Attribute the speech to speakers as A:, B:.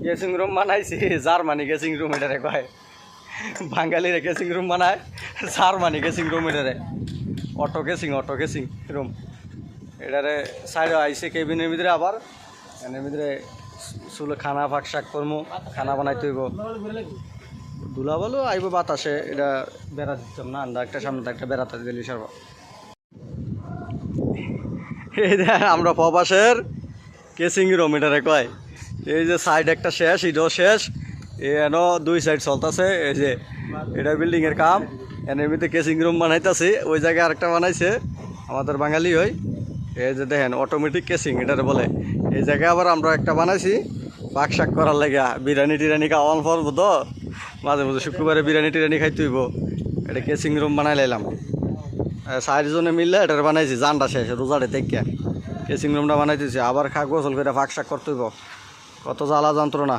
A: Guessing room বানাইছি Germany guessing room এটারে কয় বাঙালিরা গেসিং রুম বানায় জার্মানি গেসিং রুম এটারে অটো গেসিং রুম এটারে সাইডে আইসে কেবিনের ভিতরে আবার এর ভিতরে চুলে খানা ফাঁক শাক করমু খানা বানাইতে হইব দুলা বলো আইব বাতাসে এটা বেড়া দিতাম না আমরা একটা সামনে একটা বেড়াতে দিলি সর্ব এই যে আমরা প্রবাসের কেসিং রুম এটারে কয় এই যে সাইড একটা শেষ এটাও শেষ এনো দুই সাইড চলতেছে এই যে এটা বিল্ডিং এর কাম এর মধ্যে কেসিং রুম বানাইতেছে ওই জায়গায় আরেকটা বানাইছে আমাদের বাঙালি হয় এই যে দেখেন অটোমেটিক কেসিং এটারে বলে এই জায়গায় আবার আমরা একটা বানাইছি পাক শাক করার লাগে বিরিয়ানি টিরানি খাওয়ান পড়বো তো মাঝে মাঝে শুক্রবারে বিরিয়ানি টিরানি খাইতে হইব এটা কেসিং রুম বানাই লাইলাম 4 জনে মিললে এটার বানাইছি জানটা শেষ রোজারে থেকে কেসিং রুমটা বানাইতেছি আবার গোসল করে ফাঁক শাক করতে হইব কত জ্বালা যন্ত্রণা।